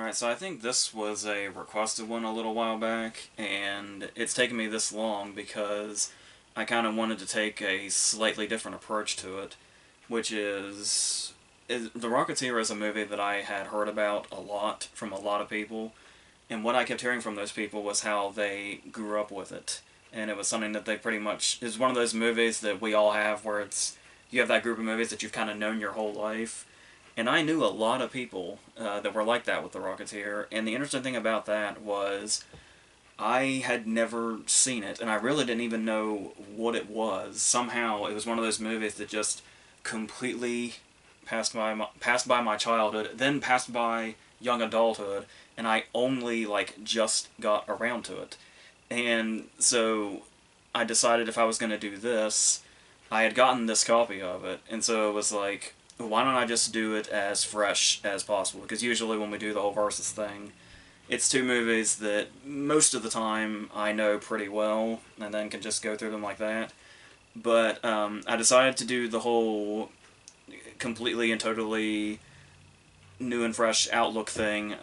Alright, so I think this was a requested one a little while back, and it's taken me this long because I kind of wanted to take a slightly different approach to it, which is The Rocketeer is a movie that I had heard about a lot from a lot of people, and what I kept hearing from those people was how they grew up with it. And it was something that they pretty much is one of those movies that we all have where it's you have that group of movies that you've kind of known your whole life. And I knew a lot of people that were like that with The Rocketeer. And the interesting thing about that was I had never seen it, and I really didn't even know what it was. Somehow, it was one of those movies that just completely passed by my childhood, then passed by young adulthood, and I only like just got around to it. And so I decided if I was going to do this, I had gotten this copy of it, and so it was like, why don't I just do it as fresh as possible? Because usually when we do the whole versus thing, it's two movies that most of the time I know pretty well, and then can just go through them like that. But I decided to do the whole completely and totally new and fresh outlook thing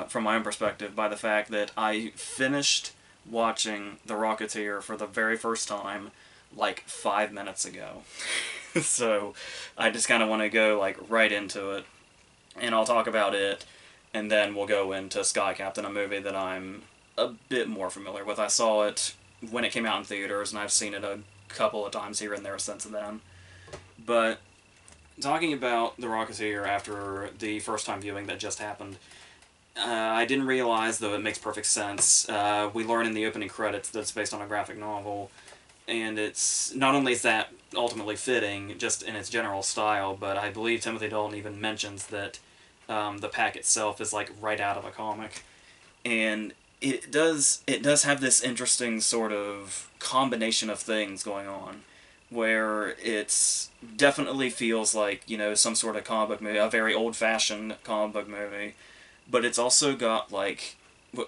from my own perspective by the fact that I finished watching The Rocketeer for the very first time like 5 minutes ago. So I just kind of want to go like right into it, and I'll talk about it, and then we'll go into Sky Captain, a movie that I'm a bit more familiar with. I saw it when it came out in theaters, and I've seen it a couple of times here and there since then. But talking about The Rocketeer after the first time viewing that just happened, I didn't realize, though it makes perfect sense, we learn in the opening credits that it's based on a graphic novel, and it's not only is that ultimately fitting, just in its general style, but I believe Timothy Dalton even mentions that the pack itself is like right out of a comic, and it does have this interesting sort of combination of things going on, where it's definitely feels like some sort of comic book movie, a very old fashioned comic book movie, but it's also got like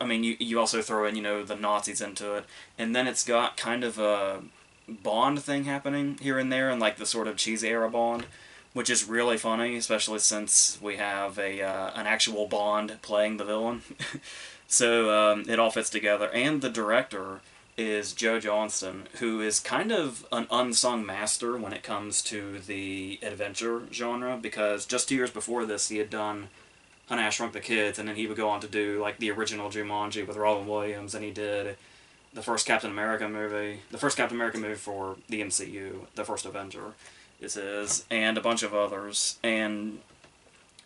I mean, you also throw in, the Nazis into it, and then it's got kind of a Bond thing happening here and there, and like the sort of cheesy era Bond, which is really funny, especially since we have an actual Bond playing the villain. So it all fits together, and the director is Joe Johnston, who is kind of an unsung master when it comes to the adventure genre, because just 2 years before this he had done Honey, I Shrunk the Kids, and then he would go on to do like the original Jumanji with Robin Williams, and he did the first Captain America movie for the MCU, the first Avenger, is his, and a bunch of others. And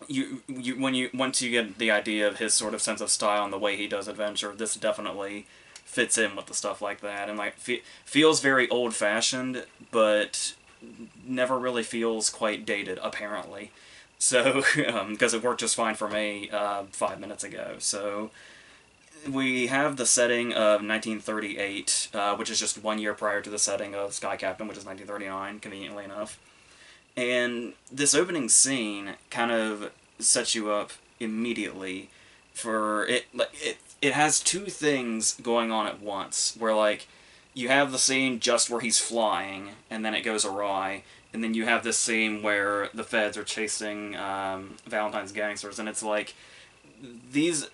once you get the idea of his sort of sense of style and the way he does adventure, this definitely fits in with the stuff like that, and like feels very old fashioned, but never really feels quite dated apparently. So, because it worked just fine for me 5 minutes ago. So, we have the setting of 1938, which is just 1 year prior to the setting of Sky Captain, which is 1939, conveniently enough. And this opening scene kind of sets you up immediately for it. It has two things going on at once, where like you have the scene just where he's flying, and then it goes awry, and then you have this scene where the feds are chasing Valentine's gangsters, and it's like these.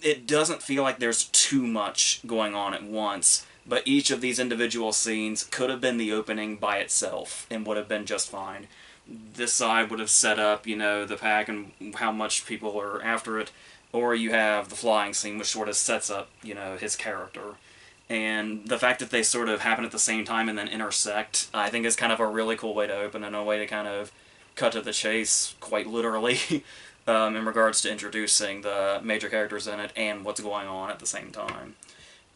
It doesn't feel like there's too much going on at once, but each of these individual scenes could have been the opening by itself and would have been just fine. This side would have set up, the pack and how much people are after it, or you have the flying scene, which sort of sets up, his character. And the fact that they sort of happen at the same time and then intersect, I think is kind of a really cool way to open, and a way to kind of cut to the chase, quite literally, in regards to introducing the major characters in it and what's going on at the same time.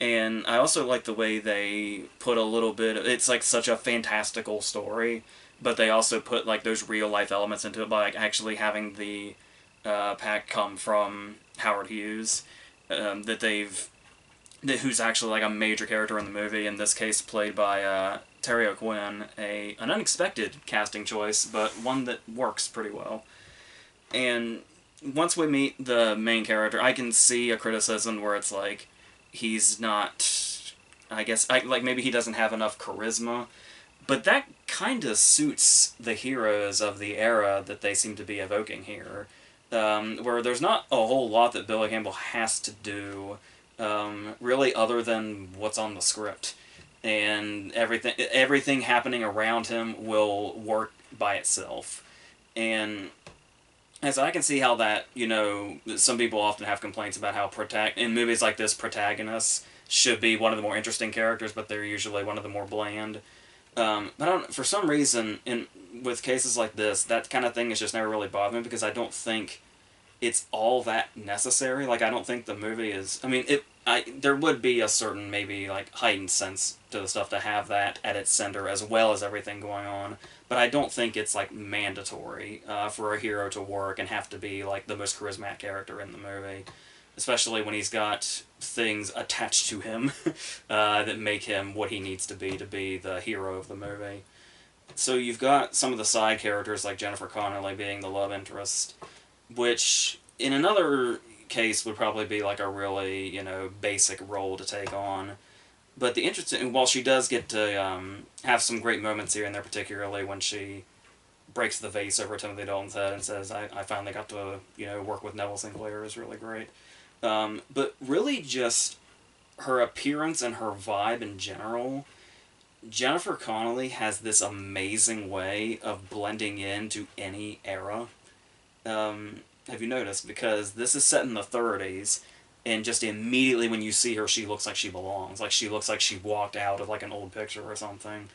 And I also like the way they put a little bit it's like such a fantastical story, but they also put like those real life elements into it by like actually having the pack come from Howard Hughes, who's actually like a major character in the movie, in this case played by Terry O'Quinn, an unexpected casting choice, but one that works pretty well. And once we meet the main character, I can see a criticism where it's like, he's not, like maybe he doesn't have enough charisma, but that kind of suits the heroes of the era that they seem to be evoking here. where there's not a whole lot that Billy Campbell has to do, really, other than what's on the script, and everything happening around him will work by itself. And as I can see how that, some people often have complaints about how in movies like this, protagonists should be one of the more interesting characters, but they're usually one of the more bland. But for some reason, with cases like this, that kind of thing has just never really bothered me, because I don't think it's all that necessary. Like, I don't think the movie is. I mean, there would be a certain, maybe, like, heightened sense to the stuff to have that at its center, as well as everything going on. But I don't think it's, like, mandatory for a hero to work and have to be, like, the most charismatic character in the movie. Especially when he's got things attached to him that make him what he needs to be the hero of the movie. So you've got some of the side characters, like Jennifer Connelly being the love interest, which in another case would probably be like a really, basic role to take on. But the interesting, while she does get to have some great moments here and there, particularly when she breaks the vase over Timothy Dalton's head and says, I finally got to, work with Neville Sinclair, is really great. But really just her appearance and her vibe in general, Jennifer Connelly has this amazing way of blending into any era. Have you noticed? Because this is set in the 30s, and just immediately when you see her, she looks like she belongs. Like, she looks like she walked out of, like, an old picture or something.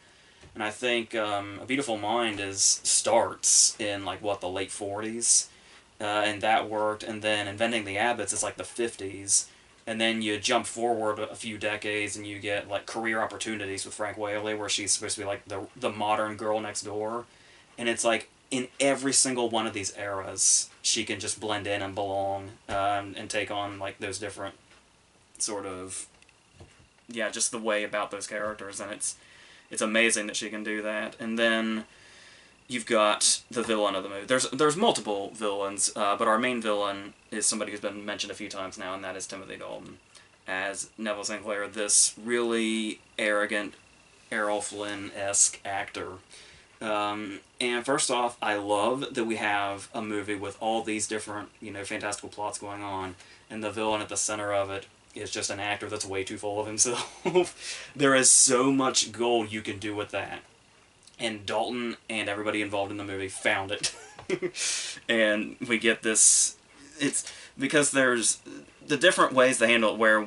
And I think A Beautiful Mind starts in, like, the late 40s? And that worked. And then Inventing the Abbots is, like, the 50s. And then you jump forward a few decades, and you get, like, Career Opportunities with Frank Whaley, where she's supposed to be, like, the modern girl next door. And it's, like, in every single one of these eras, she can just blend in and belong, and take on, like, those different sort of, just the way about those characters, and it's amazing that she can do that. And then you've got the villain of the movie. There's multiple villains, but our main villain is somebody who's been mentioned a few times now, and that is Timothy Dalton as Neville Sinclair, this really arrogant Errol Flynn-esque actor. And first off, I love that we have a movie with all these different, fantastical plots going on, and the villain at the center of it is just an actor that's way too full of himself. There is so much gold you can do with that. And Dalton and everybody involved in the movie found it. And we get this. It's because there's the different ways they handle it, where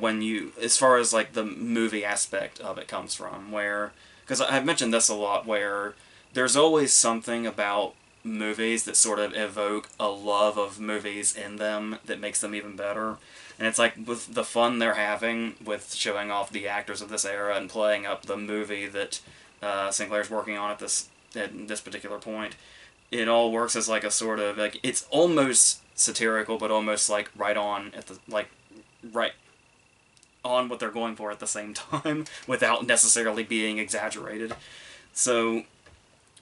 as far as, like, the movie aspect of it comes from, because I've mentioned this a lot, where there's always something about movies that sort of evoke a love of movies in them that makes them even better. And it's like, with the fun they're having with showing off the actors of this era and playing up the movie that Sinclair's working on at this particular point, it all works as, like, a sort of, like, it's almost satirical, but almost, like, right on what they're going for at the same time, without necessarily being exaggerated. So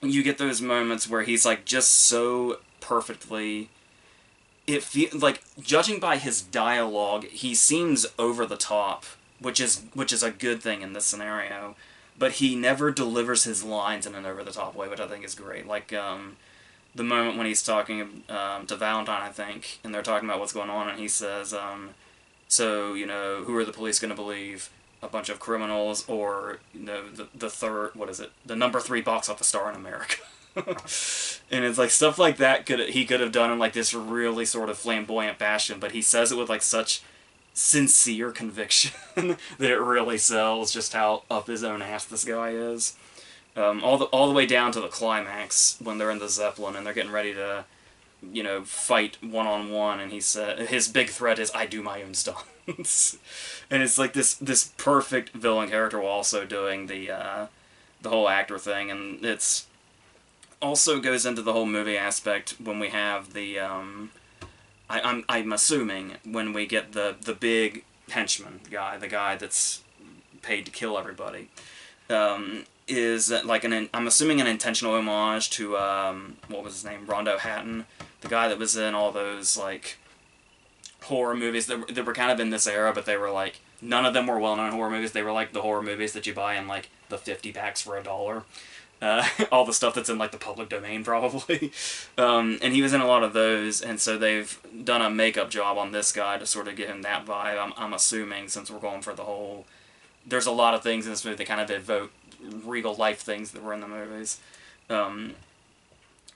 you get those moments where he's, like, just so perfectly. Like, judging by his dialogue, he seems over the top, which is a good thing in this scenario. But he never delivers his lines in an over the top way, which I think is great. Like, the moment when he's talking to Valentine, I think, and they're talking about what's going on, and he says, "So, who are the police going to believe? A bunch of criminals, or, the third, what is it? The number 3 box office star in America." And it's like, stuff like that he could have done in, like, this really sort of flamboyant fashion, but he says it with, like, such sincere conviction that it really sells just how up his own ass this guy is. All the way down to the climax, when they're in the Zeppelin and they're getting ready to, fight one-on-one, and he said his big threat is, "I do my own stunts." And it's like this perfect villain character while also doing the whole actor thing, and it's also goes into the whole movie aspect when we have the I'm assuming when we get the big henchman guy, the guy that's paid to kill everybody, is like I'm assuming an intentional homage to what was his name, Rondo Hatton, the guy that was in all those, like, horror movies that were kind of in this era, but they were, like, none of them were well-known horror movies. They were like the horror movies that you buy in, like, the 50 packs for $1. all the stuff that's in like the public domain probably. And he was in a lot of those, and so they've done a makeup job on this guy to sort of give him that vibe. I'm assuming, since we're going for the whole, there's a lot of things in this movie that kind of evoke regal life things that were in the movies. Um,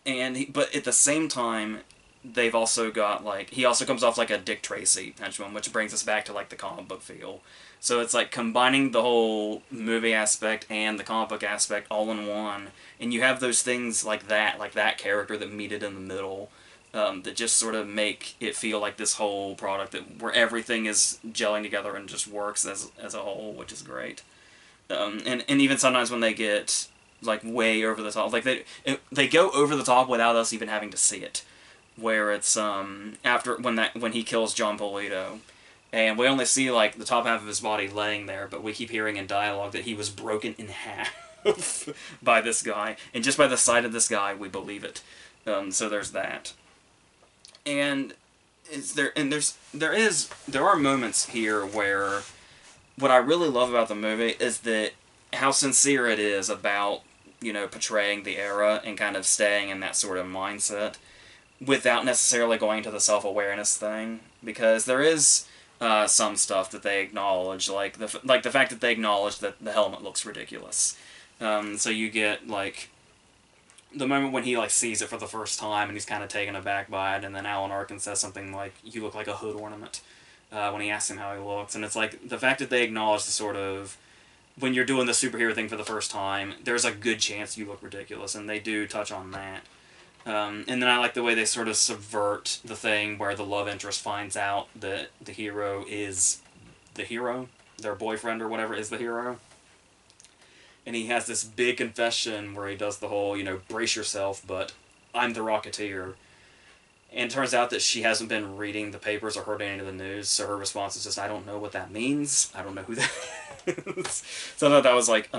but at the same time, they've also got like, he also comes off like a Dick Tracy henchman, which brings us back to like the comic book feel. So it's like combining the whole movie aspect and the comic book aspect all in one, and you have those things like that character that meet it in the middle, that just sort of make it feel like this whole product that where everything is gelling together and just works as a whole, which is great. And even sometimes when they get like way over the top, like they go over the top without us even having to see it, where it's after when he kills John Polito, and we only see like the top half of his body laying there, but we keep hearing in dialogue that he was broken in half by this guy, and just by the sight of this guy we believe it. So there's that, and there are moments here where what I really love about the movie is that how sincere it is about, portraying the era and kind of staying in that sort of mindset without necessarily going to the self-awareness thing, because there is some stuff that they acknowledge, like the fact that they acknowledge that the helmet looks ridiculous. So you get like the moment when he like sees it for the first time and he's kind of taken aback by it, and then Alan Arkin says something like, "You look like a hood ornament," when he asks him how he looks, and it's like the fact that they acknowledge the sort of, when you're doing the superhero thing for the first time, there's a good chance you look ridiculous, and they do touch on that. And then I like the way they sort of subvert the thing where the love interest finds out that the hero is the hero, their boyfriend or whatever is the hero. And he has this big confession where he does the whole, brace yourself, but I'm the Rocketeer. And it turns out that she hasn't been reading the papers or heard any of the news, so her response is just, "I don't know what that means. I don't know who that is." So I thought that was like a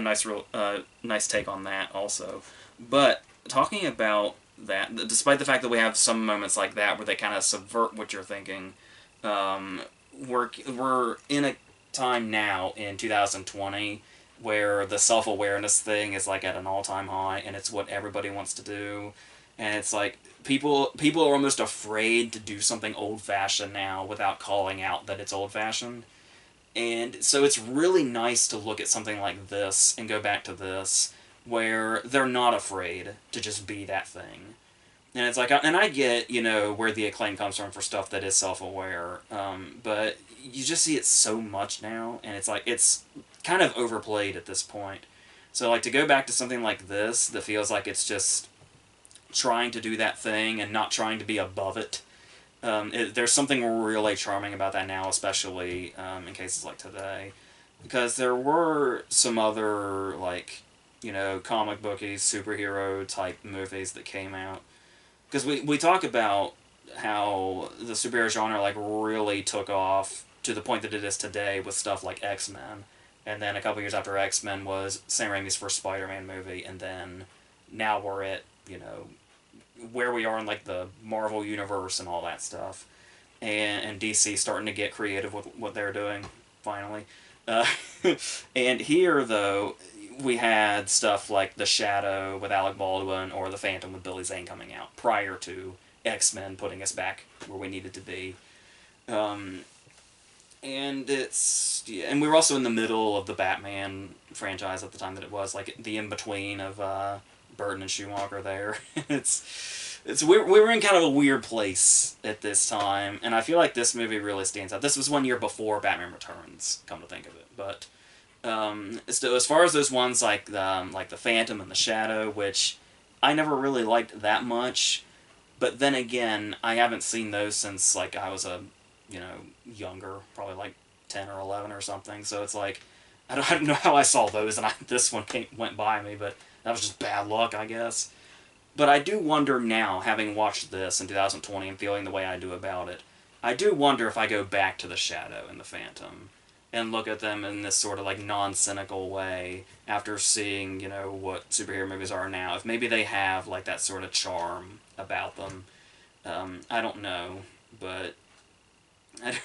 nice take on that also. But talking about that, despite the fact that we have some moments like that where they kind of subvert what you're thinking, we're in a time now in 2020 where the self-awareness thing is like at an all-time high, and it's what everybody wants to do, and it's like people are almost afraid to do something old-fashioned now without calling out that it's old-fashioned. And so it's really nice to look at something like this and go back to this, where they're not afraid to just be that thing. And it's like, and I get, where the acclaim comes from for stuff that is self-aware, but you just see it so much now, and it's like, it's kind of overplayed at this point. So like to go back to something like this that feels like it's just trying to do that thing and not trying to be above it, there's something really charming about that now, especially in cases like today, because there were some other like, comic booky superhero type movies that came out, because we talk about how the superhero genre like really took off to the point that it is today with stuff like X-Men, and then a couple years after X-Men was Sam Raimi's first Spider-Man movie, and then now we're at, where we are in like the Marvel universe and all that stuff, and DC starting to get creative with what they're doing finally. And here though we had stuff like The Shadow with Alec Baldwin or The Phantom with Billy Zane coming out prior to X-Men putting us back where we needed to be. And and we were also in the middle of the Batman franchise at the time that it was, like the in-between of Burton and Schumacher there. we were in kind of a weird place at this time, and I feel like this movie really stands out. This was 1 year before Batman Returns, come to think of it, but as far as those ones like the Phantom and The Shadow, which I never really liked that much, but then again, I haven't seen those since like I was younger, probably like 10 or 11 or something, so it's like, I don't know how I saw those, and this one went by me, but that was just bad luck, I guess. But I do wonder now, having watched this in 2020 and feeling the way I do about it, I do wonder if I go back to The Shadow and The Phantom and look at them in this sort of like non-cynical way after seeing, what superhero movies are now, if maybe they have like that sort of charm about them. I don't know, but I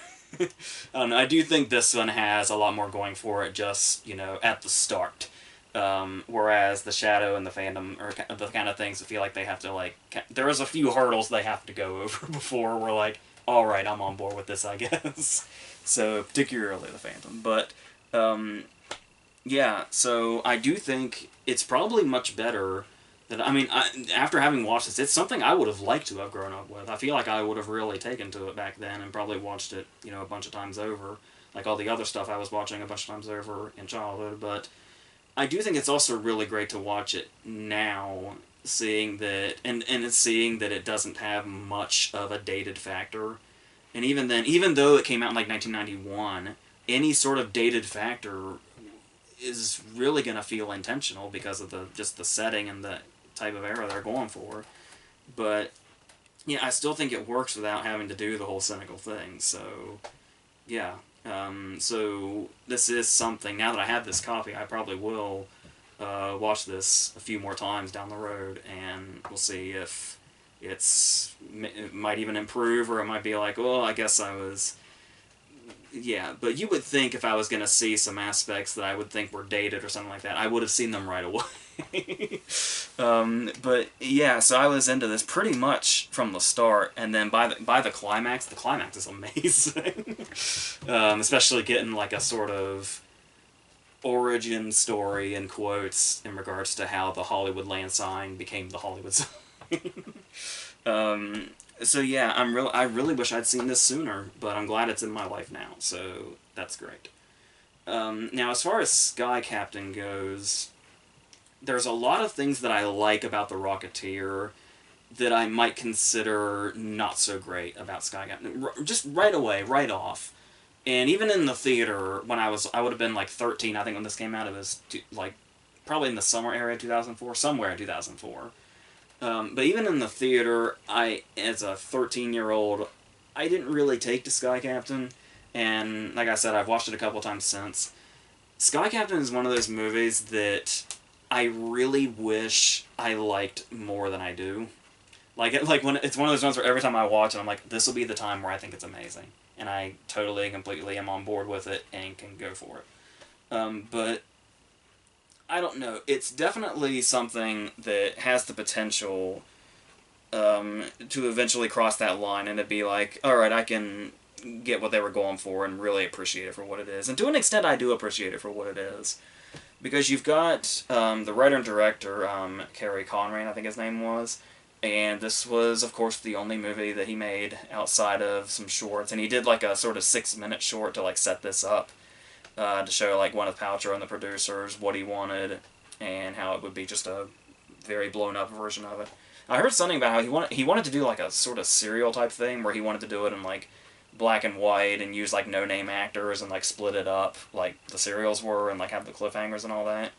don't know. I do think this one has a lot more going for it just, at the start. Whereas the Shadow and the Phantom are the kind of things that feel like they have to, like, there's a few hurdles they have to go over before we're like, all right, I'm on board with this, I guess. So particularly the Phantom, but yeah. So I do think it's probably much better. That, I mean, after having watched this, it's something I would have liked to have grown up with. I feel like I would have really taken to it back then and probably watched it, a bunch of times over, like all the other stuff I was watching a bunch of times over in childhood. But I do think it's also really great to watch it now, seeing that and seeing that it doesn't have much of a dated factor. And even then, even though it came out in like 1991, any sort of dated factor is really going to feel intentional because of the setting and the type of era they're going for. But yeah, I still think it works without having to do the whole cynical thing. So yeah, so this is something. Now that I have this copy, I probably will watch this a few more times down the road, and we'll see if it might even improve, or it might be like, well, I guess I was. Yeah, but you would think if I was going to see some aspects that I would think were dated or something like that, I would have seen them right away. But yeah, so I was into this pretty much from the start, and then by the climax is amazing. Especially getting like a sort of origin story in quotes in regards to how the Hollywood land sign became the Hollywood sign. So yeah, I really wish I'd seen this sooner, but I'm glad it's in my life now, so that's great. Now, as far as Sky Captain goes, there's a lot of things that I like about the Rocketeer that I might consider not so great about Sky Captain. Just right away, right off. And even in the theater, when I would have been like 13, I think when this came out, it was like probably in the summer area of 2004, somewhere in 2004. But even in the theater, as a 13-year-old, I didn't really take to Sky Captain, and like I said, I've watched it a couple times since. Sky Captain is one of those movies that I really wish I liked more than I do. Like when it's one of those ones where every time I watch it, I'm like, this will be the time where I think it's amazing, and I totally and completely am on board with it and can go for it. But I don't know. It's definitely something that has the potential to eventually cross that line and to be like, all right, I can get what they were going for and really appreciate it for what it is. And to an extent, I do appreciate it for what it is. Because you've got the writer and director, Kerry Conran, I think his name was, and this was, of course, the only movie that he made outside of some shorts. And he did like a sort of 6-minute short to like set this up. To show like Gwyneth Paltrow and the producers what he wanted and how it would be just a very blown up version of it. I heard something about how he wanted to do like a sort of serial type thing where he wanted to do it in like black and white and use like no name actors and like split it up like the serials were and like have the cliffhangers and all that.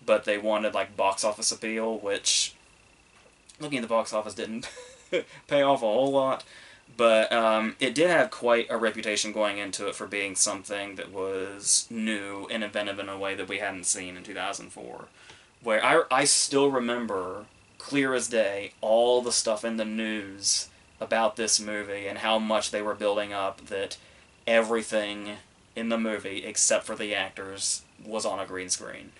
But they wanted like box office appeal, which looking at the box office didn't pay off a whole lot. But it did have quite a reputation going into it for being something that was new and inventive in a way that we hadn't seen in 2004. Where I still remember, clear as day, all the stuff in the news about this movie and how much they were building up that everything in the movie, except for the actors, was on a green screen.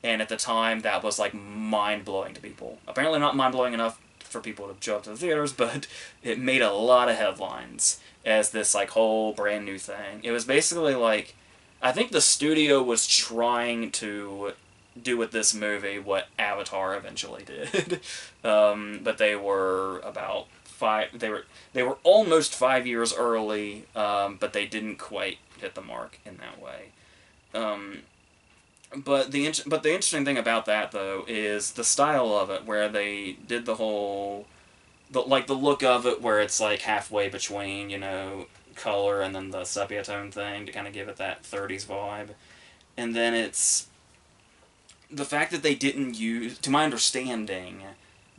And at the time, that was like mind-blowing to people. Apparently not mind-blowing enough for people to show up to the theaters, but it made a lot of headlines as this like whole brand new thing. It was basically like, I think the studio was trying to do with this movie what Avatar eventually did. But they were about they were almost 5 years early, but they didn't quite hit the mark in that way. But the interesting thing about that, though, is the style of it, where they did the whole, the look of it, where it's like halfway between, color and then the sepia tone thing to kind of give it that 30s vibe. And then it's the fact that they didn't use, to my understanding,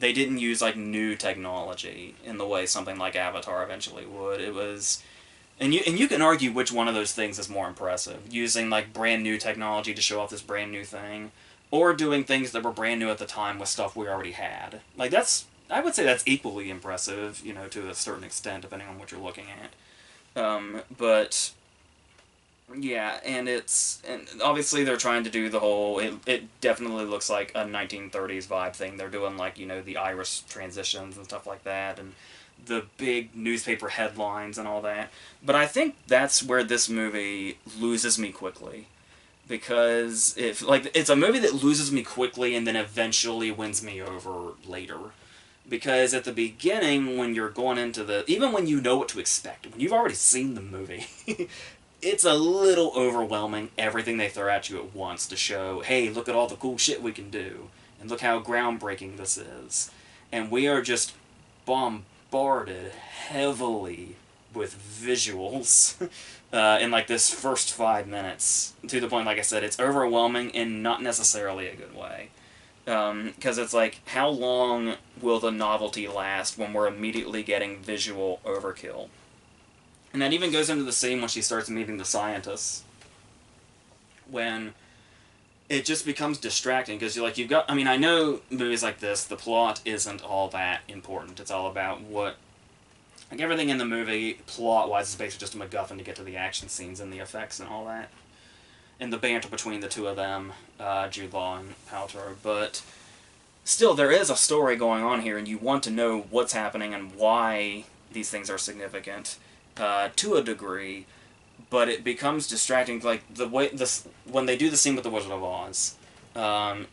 they didn't use like new technology in the way something like Avatar eventually would. It was. And you can argue which one of those things is more impressive, using like brand new technology to show off this brand new thing, or doing things that were brand new at the time with stuff we already had. Like I would say that's equally impressive, to a certain extent, depending on what you're looking at. But Yeah, and obviously they're trying to do the whole. It definitely looks like a 1930s vibe thing. They're doing like the iris transitions and stuff like that, and the big newspaper headlines and all that. But I think that's where this movie loses me quickly, because if like it's a movie that loses me quickly and then eventually wins me over later. Because at the beginning, when you're going into even when you know what to expect, when you've already seen the movie, it's a little overwhelming, everything they throw at you at once to show, hey, look at all the cool shit we can do, and look how groundbreaking this is. And we are just bombarded heavily with visuals in like this first 5 minutes, to the point, like I said, it's overwhelming in not necessarily a good way. Because it's like, how long will the novelty last when we're immediately getting visual overkill? And that even goes into the scene when she starts meeting the scientists, when it just becomes distracting, because you've got, I mean, I know movies like this, the plot isn't all that important. It's all about like everything in the movie, plot-wise, is basically just a MacGuffin to get to the action scenes and the effects and all that. And the banter between the two of them, Jude Law and Paltrow. But still, there is a story going on here, and you want to know what's happening and why these things are significant, to a degree. But it becomes distracting. Like the way when they do the scene with the Wizard of Oz,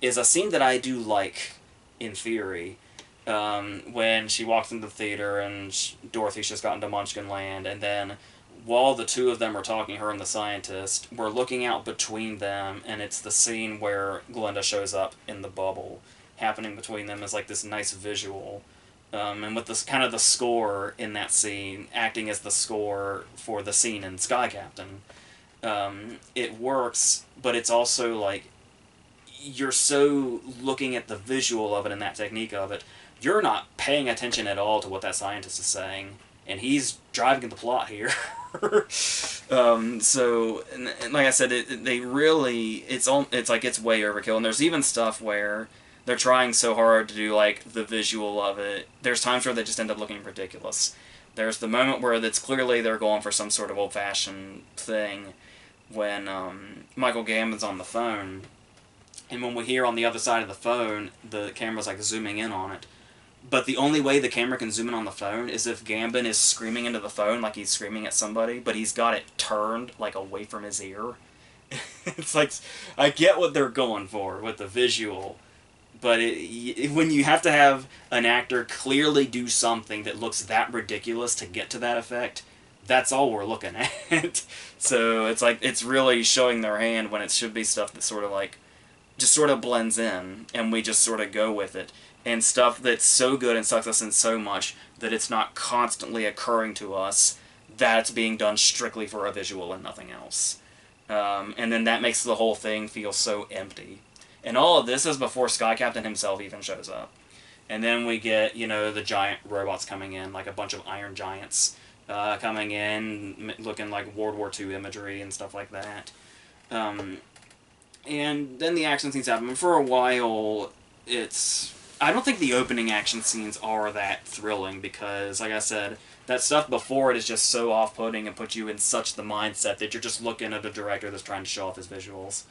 is a scene that I do like, in theory. When she walks into the theater and Dorothy's just gotten to Munchkin Land, and then while the two of them are talking, her and the scientist, we're looking out between them, and it's the scene where Glinda shows up in the bubble. Happening between them is like this nice visual. And with this kind of the score in that scene, acting as the score for the scene in Sky Captain, it works, but it's also like, you're so looking at the visual of it and that technique of it, you're not paying attention at all to what that scientist is saying, and he's driving the plot here. And like I said, they really, it's like it's way overkill, and there's even stuff where they're trying so hard to do like the visual of it. There's times where they just end up looking ridiculous. There's the moment where it's clearly they're going for some sort of old-fashioned thing, when Michael Gambon's on the phone, and when we hear on the other side of the phone, the camera's like zooming in on it. But the only way the camera can zoom in on the phone is if Gambon is screaming into the phone like he's screaming at somebody, but he's got it turned like away from his ear. It's like, I get what they're going for with the visual, but when you have to have an actor clearly do something that looks that ridiculous to get to that effect, that's all we're looking at. So it's like, it's really showing their hand when it should be stuff that sort of like just sort of blends in, and we just sort of go with it. And stuff that's so good and sucks us in so much that it's not constantly occurring to us that it's being done strictly for a visual and nothing else. And then that makes the whole thing feel so empty. And all of this is before Sky Captain himself even shows up. And then we get, the giant robots coming in, like a bunch of iron giants coming in, looking like World War II imagery and stuff like that. And then the action scenes happen. For a while, I don't think the opening action scenes are that thrilling, because, like I said, that stuff before it is just so off-putting and puts you in such the mindset that you're just looking at a director that's trying to show off his visuals.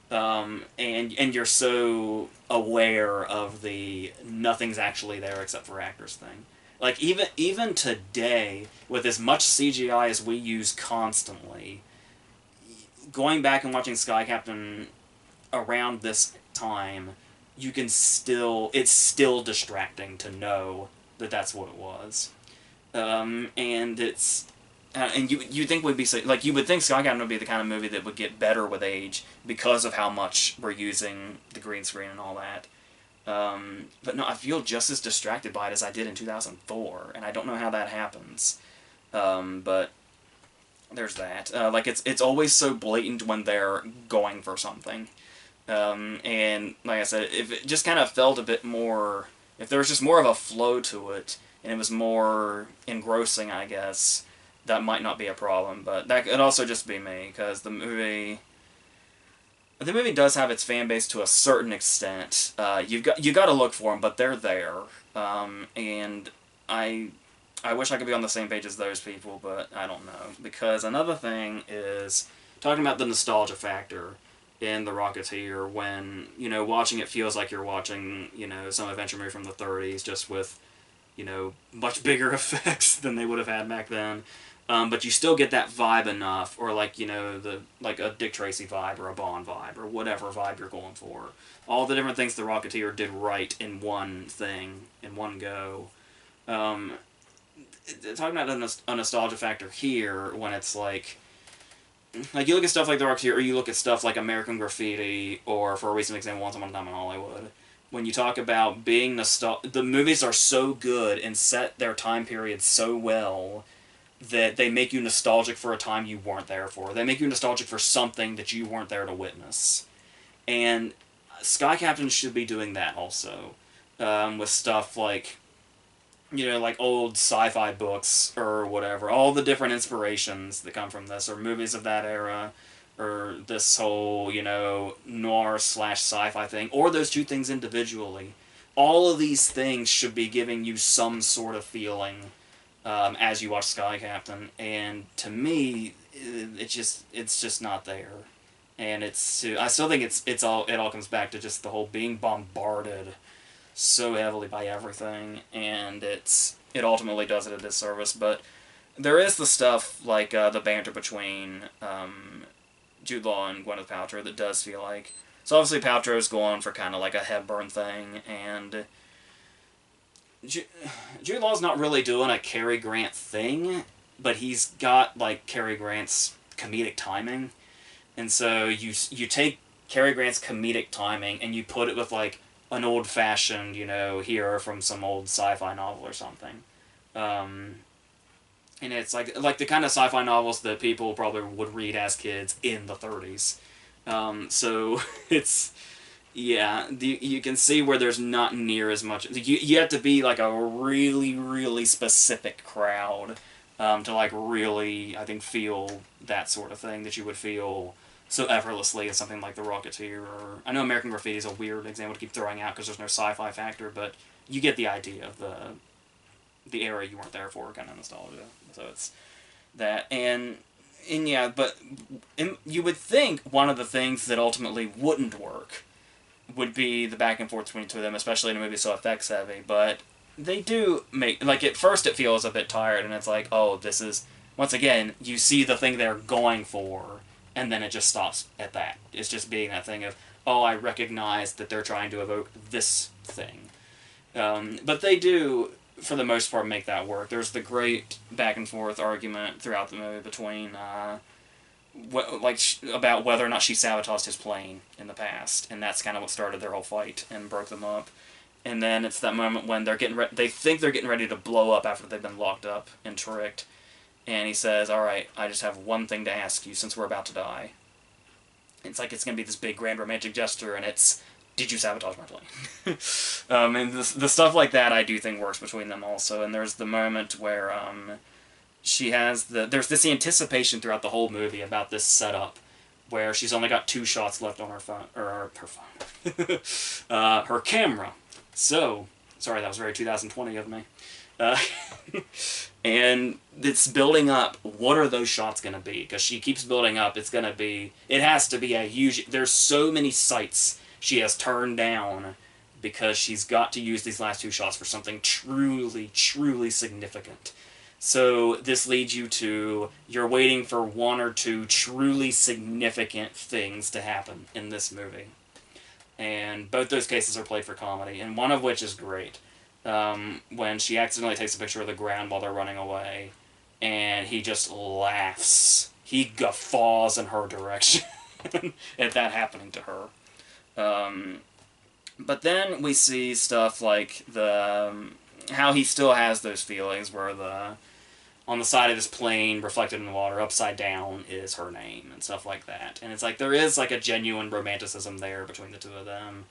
And you're so aware of the nothing's actually there except for actors thing. Like, even today, with as much CGI as we use constantly, going back and watching Sky Captain around this time, it's still distracting to know that that's what it was. And it's, and you think would be like, you would think Sky Captain would be the kind of movie that would get better with age because of how much we're using the green screen and all that. But no, I feel just as distracted by it as I did in 2004, and I don't know how that happens. But there's that. Like, it's always so blatant when they're going for something. And like I said, if it just kind of felt a bit more, if there was just more of a flow to it, and it was more engrossing, I guess, that might not be a problem. But that could also just be me, because the movie does have its fan base to a certain extent. You got to look for them, but they're there. And I wish I could be on the same page as those people, but I don't know. Because another thing is, talking about the nostalgia factor in The Rocketeer when, you know, watching it feels like you're watching, you know, some adventure movie from the 30s just with, you know, much bigger effects than they would have had back then. But you still get that vibe enough, or like, you know, like a Dick Tracy vibe or a Bond vibe or whatever vibe you're going for. All the different things the Rocketeer did right in one thing, in one go. Um, Talking about a nostalgia factor here, when it's like you look at stuff like The Rocketeer, or you look at stuff like American Graffiti, or for a recent example, Once Upon a Time in Hollywood. When you talk about being the movies are so good and set their time period so well that they make you nostalgic for a time you weren't there for. They make you nostalgic for something that you weren't there to witness. And Sky Captain should be doing that also, with stuff like, you know, like old sci-fi books or whatever, all the different inspirations that come from this, or movies of that era, or this whole, you know, noir slash sci-fi thing, or those two things individually. All of these things should be giving you some sort of feeling as you watch Sky Captain, and to me, it's just not there. And I still think it all comes back to just the whole being bombarded so heavily by everything, and it ultimately does it a disservice. But there is the stuff like the banter between Jude Law and Gwyneth Paltrow that does feel like, so obviously Paltrow's going for kind of like a Hepburn thing, and Jude Law's not really doing a Cary Grant thing, but he's got like Cary Grant's comedic timing, and so you take Cary Grant's comedic timing and you put it with like an old-fashioned, you know, hero from some old sci-fi novel or something. And it's like the kind of sci-fi novels that people probably would read as kids in the 30s. So it's, yeah, you can see where there's not near as much. You have to be like a really, really specific crowd to like really, I think, feel that sort of thing that you would feel so effortlessly as something like The Rocketeer, or I know American Graffiti is a weird example to keep throwing out because there's no sci-fi factor, but you get the idea of the era you weren't there for, kind of nostalgia. So it's that, and yeah, but you would think one of the things that ultimately wouldn't work would be the back and forth between the two of them, especially in a movie so effects heavy, but they do make, like, at first it feels a bit tired, and it's like, oh, this is, once again, you see the thing they're going for, and then it just stops at that. It's just being that thing of, oh, I recognize that they're trying to evoke this thing. But they do, for the most part, make that work. There's the great back and forth argument throughout the movie between, about whether or not she sabotaged his plane in the past, and that's kind of what started their whole fight and broke them up. And then it's that moment when they're they think they're getting ready to blow up after they've been locked up and tricked. And he says, alright, I just have one thing to ask you since we're about to die. It's like it's going to be this big grand romantic gesture, and it's, did you sabotage my plane? And the stuff like that I do think works between them also. And there's the moment where she has there's this anticipation throughout the whole movie about this setup where she's only got 2 shots left on her phone, or her phone, her camera. So, sorry, that was very 2020 of me. And it's building up. What are those shots going to be? Because she keeps building up. It has to be a huge, there's so many sights she has turned down because she's got to use these last 2 shots for something truly, truly significant. So this leads you to, you're waiting for 1 or 2 truly significant things to happen in this movie. And both those cases are played for comedy, and one of which is great. When she accidentally takes a picture of the ground while they're running away, and he just laughs. He guffaws in her direction at that happening to her. But then we see stuff like how he still has those feelings where on the side of his plane, reflected in the water, upside down, is her name, and stuff like that. And it's like, there is like a genuine romanticism there between the two of them.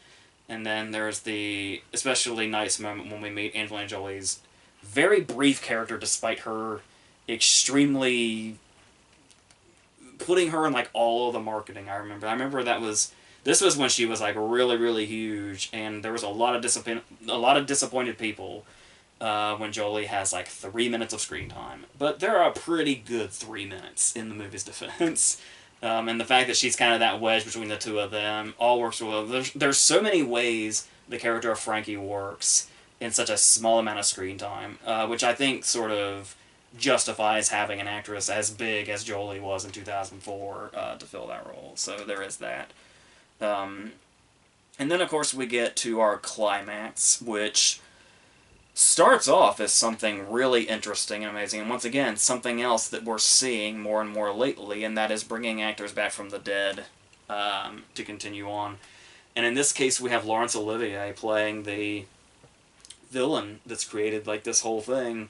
And then there's the especially nice moment when we meet Angelina Jolie's very brief character, despite her extremely putting her in like all of the marketing. I remember this was when she was like really, really huge, and there was a lot of disappointed people when Jolie has like 3 minutes of screen time. But there are a pretty good 3 minutes in the movie's defense. And the fact that she's kind of that wedge between the two of them all works well. There's so many ways the character of Frankie works in such a small amount of screen time, which I think sort of justifies having an actress as big as Jolie was in 2004 to fill that role. So there is that. And then, of course, we get to our climax, which starts off as something really interesting and amazing, and once again, something else that we're seeing more and more lately, and that is bringing actors back from the dead to continue on. And in this case, we have Laurence Olivier playing the villain that's created like this whole thing.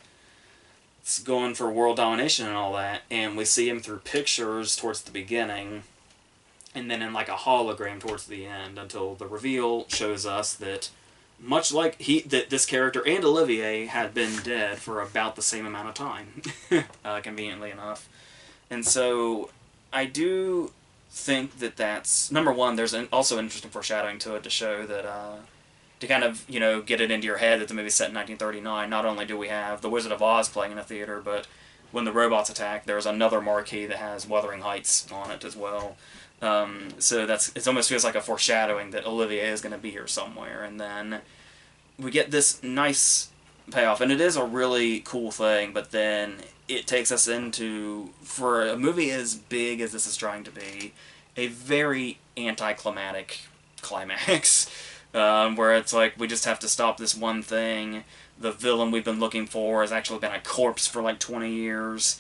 It's going for world domination and all that, and we see him through pictures towards the beginning, and then in like a hologram towards the end, until the reveal shows us that much like this character and Olivier had been dead for about the same amount of time, conveniently enough. And so I do think that that's, number one, there's also interesting foreshadowing to it to show that, to kind of, you know, get it into your head that the movie's set in 1939, not only do we have The Wizard of Oz playing in a theater, but when the robots attack, there's another marquee that has Wuthering Heights on it as well. So it almost feels like a foreshadowing that Olivier is going to be here somewhere, and then we get this nice payoff, and it is a really cool thing, but then it takes us into, for a movie as big as this is trying to be, a very anticlimactic climax, where it's like, we just have to stop this one thing. The villain we've been looking for has actually been a corpse for like 20 years.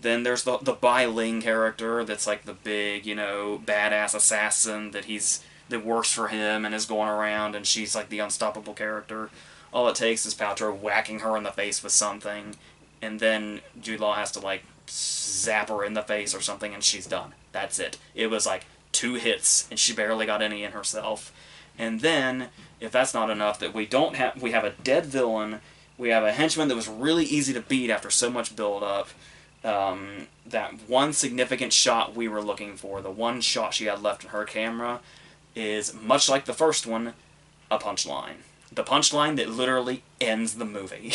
Then there's the Bai Ling character that's like the big, you know, badass assassin that works for him and is going around, and she's like the unstoppable character. All it takes is Paltrow whacking her in the face with something, and then Jude Law has to like zap her in the face or something, and she's done. That's it. It was like 2 hits, and she barely got any in herself. And then, if that's not enough, that we have a dead villain, we have a henchman that was really easy to beat after so much build-up. That one significant shot we were looking for, the one shot she had left in her camera, is, much like the first one, a punchline. The punchline that literally ends the movie.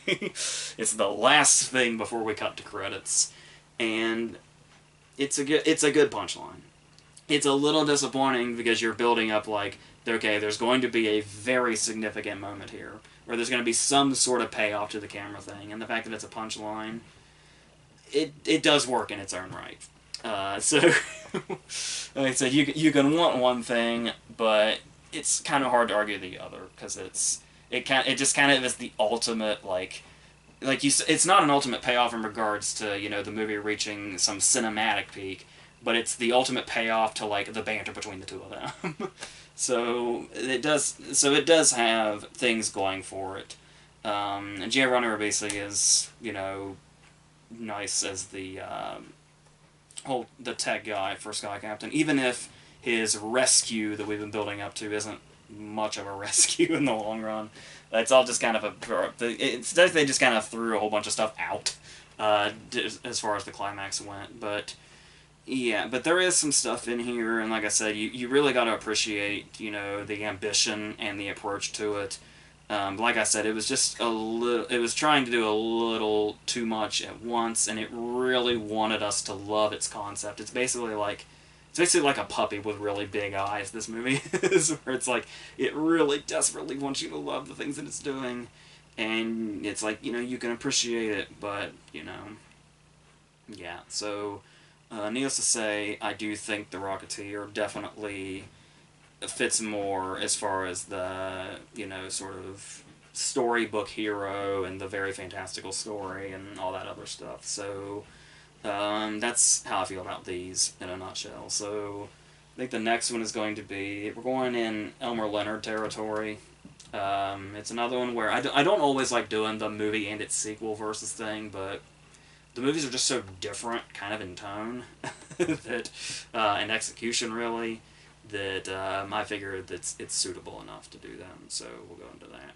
It's the last thing before we cut to credits. And it's a good punchline. It's a little disappointing because you're building up like, okay, there's going to be a very significant moment here, or there's going to be some sort of payoff to the camera thing, and the fact that it's a punchline, it does work in its own right. So, like I said, you can want one thing, but it's kind of hard to argue the other, because it just kind of is the ultimate, it's not an ultimate payoff in regards to, you know, the movie reaching some cinematic peak, but it's the ultimate payoff to like the banter between the two of them. So it does have things going for it. And Giovanni Ribisi is, you know, nice as the tech guy for Sky Captain, even if his rescue that we've been building up to isn't much of a rescue in the long run. It's all just kind of they just kind of threw a whole bunch of stuff out as far as the climax went, but yeah, but there is some stuff in here, and like I said, you really got to appreciate, you know, the ambition and the approach to it. Like I said, it was just it was trying to do a little too much at once, and it really wanted us to love its concept. It's basically like a puppy with really big eyes, this movie is, where it's like, it really desperately wants you to love the things that it's doing, and it's like, you know, you can appreciate it, but, you know, yeah, so, needless to say, I do think the Rocketeer definitely fits more as far as the, you know, sort of storybook hero and the very fantastical story and all that other stuff. So that's how I feel about these in a nutshell. So I think the next one is going to be, we're going in Elmer Leonard territory. It's another one where I don't always like doing the movie and its sequel versus thing, but the movies are just so different, kind of in tone, that and execution really, that I figured that it's suitable enough to do them. So we'll go into that.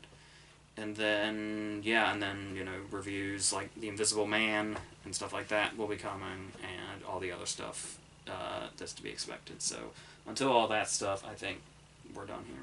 And then, yeah, and then, you know, reviews like The Invisible Man and stuff like that will be coming, and all the other stuff that's to be expected. So until all that stuff, I think we're done here.